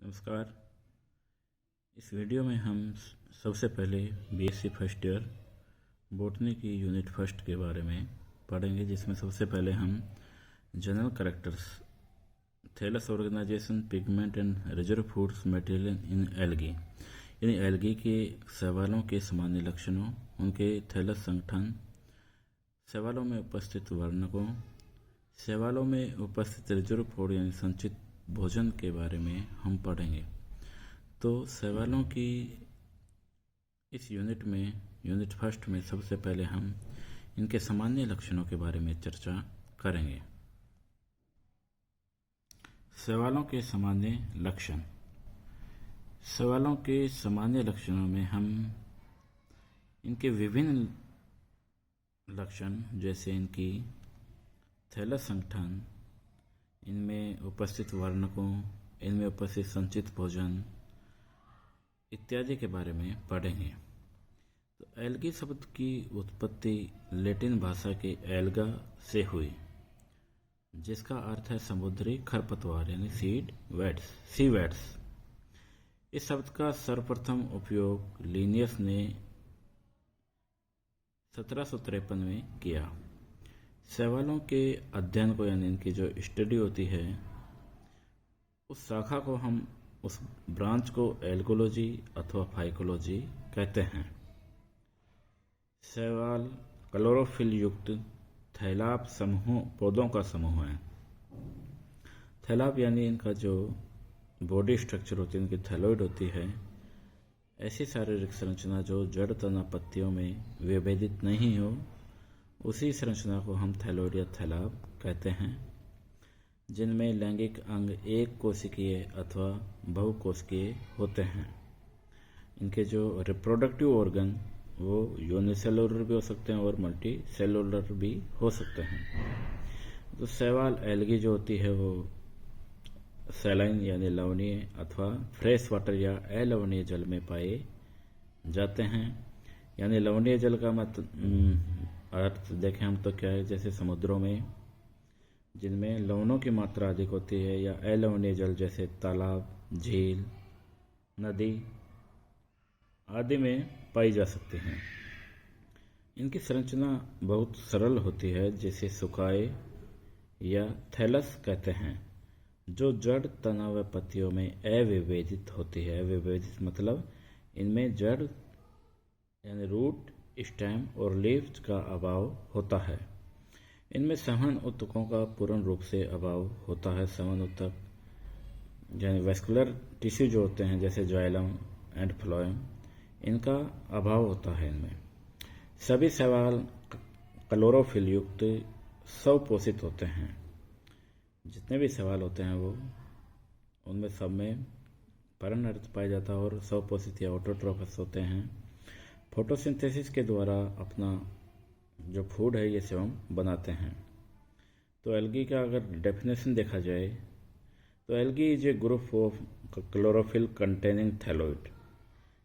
नमस्कार। इस वीडियो में हम सबसे पहले बीएससी फर्स्ट ईयर बॉटनी की यूनिट फर्स्ट के बारे में पढ़ेंगे, जिसमें सबसे पहले हम general characters, thallus organisation, pigment and reserve foods material in algae, यानी एल्गी के शैवालों के सामान्य लक्षणों, उनके थैलस संगठन, शैवालों में उपस्थित वर्णकों, शैवालों में उपस्थित रिजर्व फूड यानी संचित भोजन के बारे में हम पढ़ेंगे। तो शैवालों की इस यूनिट फर्स्ट में सबसे पहले हम इनके सामान्य लक्षणों के बारे में चर्चा करेंगे। शैवालों के सामान्य लक्षण। शैवालों के सामान्य लक्षणों में हम इनके विभिन्न लक्षण, जैसे इनकी थैलस संगठन, इनमें उपस्थित वर्णकों, इनमें उपस्थित संचित भोजन इत्यादि के बारे में पढ़ेंगे। तो एल्गी शब्द की उत्पत्ति लैटिन भाषा के एल्गा से हुई, जिसका अर्थ है समुद्री खरपतवार यानी सी वेट्स। इस शब्द का सर्वप्रथम उपयोग लिनियस ने 1753 में किया। शैवालों के अध्ययन को, यानी इनकी जो स्टडी होती है, उस शाखा को हम, उस ब्रांच को एल्गोलॉजी अथवा फाइकोलॉजी कहते हैं। शैवाल क्लोरोफिल युक्त थैलाप समूह पौधों का समूह है। थैलाप यानी इनका जो बॉडी स्ट्रक्चर होती है, इनकी थैलोइड होती है, ऐसी शारीरिक संरचना जो जड़ तना पत्तियों में विभेदित नहीं हो, उसी संरचना को हम थैलोइड या थैलाप कहते हैं, जिनमें लैंगिक अंग एक कोशिकीय अथवा बहुकोशिकीय होते हैं। इनके जो रिप्रोडक्टिव ऑर्गन वो यूनिसेलुलर भी हो सकते हैं और मल्टी सेलुलर भी हो सकते हैं। तो शैवाल एल्गी जो होती है वो सैलाइन यानी लवणीय अथवा फ्रेश वाटर या अलवणीय जल में पाए जाते हैं। यानी लवणीय जल का अर्थ देखें हम तो क्या है, जैसे समुद्रों में जिनमें लवणों की मात्रा अधिक होती है, या अलवणीय जल जैसे तालाब, झील, नदी आदि में पाई जा सकती हैं। इनकी संरचना बहुत सरल होती है, जिसे सुकाए या थैलस कहते हैं, जो जड़ तना व पत्तियों में अविभेदित होती है। अविभेदित मतलब इनमें जड़ यानी रूट, स्टेम और लीव्स का अभाव होता है। इनमें संवहन ऊतकों का पूर्ण रूप से अभाव होता है। संवहन ऊतक यानी वेस्कुलर टिश्यू जो होते हैं, जैसे जाइलम एंड फ्लोएम, इनका अभाव होता है। इनमें सभी शैवाल क्लोरोफिल युक्त स्वपोषित होते हैं। जितने भी शैवाल होते हैं वो, उनमें सब में पर्णरत पाया जाता है और स्वपोषित या ऑटोट्रोफस होते हैं। फोटोसिंथेसिस के द्वारा अपना जो फूड है ये स्वयं बनाते हैं। तो एल्गी का अगर डेफिनेशन देखा जाए तो algae is a group of chlorophyll containing thalloid,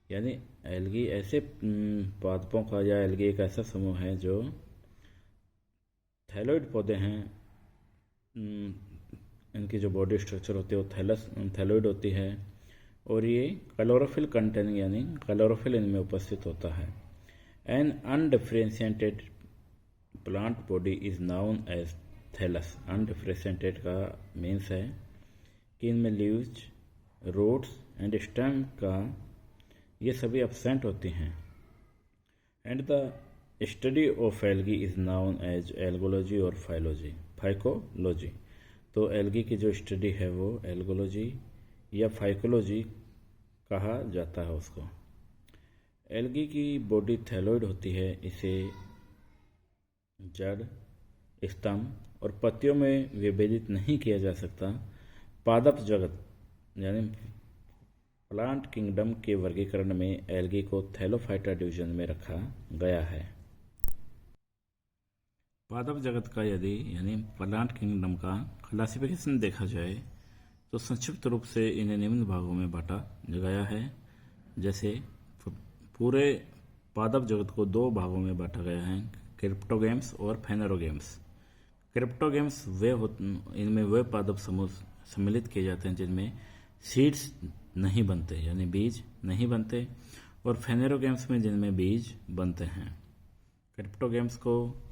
यानी एल्गी ऐसे पादपों का या एल्गी एक ऐसा समूह है जो थैलोइड पौधे हैं। इनकी जो बॉडी स्ट्रक्चर होती है वो थैलोइड होती है, और ये क्लोरोफिल कंटेनिंग यानी क्लोरोफिल इनमें उपस्थित होता है। An undifferentiated plant body is known as thallus. Undifferentiated का मीन्स है कि इनमें लीव्स, रूट्स एंड स्टेम का ये सभी एब्सेंट होती हैं। And the study of algae is known as algology और फाइकोलॉजी। तो एल्गी की जो स्टडी है वो एल्गोलॉजी या फाइकोलॉजी कहा जाता है उसको। एल्गी की बॉडी थैलोइड होती है। इसे जड़, स्तंभ और पत्तियों में विभेदित नहीं किया जा सकता। पादप जगत यानी प्लांट किंगडम के वर्गीकरण में एल्गी को थैलोफाइटा डिवीजन में रखा गया है। पादप जगत का यानी प्लांट किंगडम का क्लासिफिकेशन देखा जाए तो संक्षिप्त रूप से इन्हें निम्न भागों में बांटा गया है। जैसे पूरे पादप जगत को दो भागों में बांटा गया है, क्रिप्टोगेम्स और फेनेरोगेम्स। क्रिप्टोगेम्स इनमें वे पादप समूह सम्मिलित किए जाते हैं जिनमें सीड्स नहीं बनते, यानी बीज नहीं बनते, और फेनेरोगेम्स में जिनमें बीज बनते हैं। क्रिप्टोगेम्स को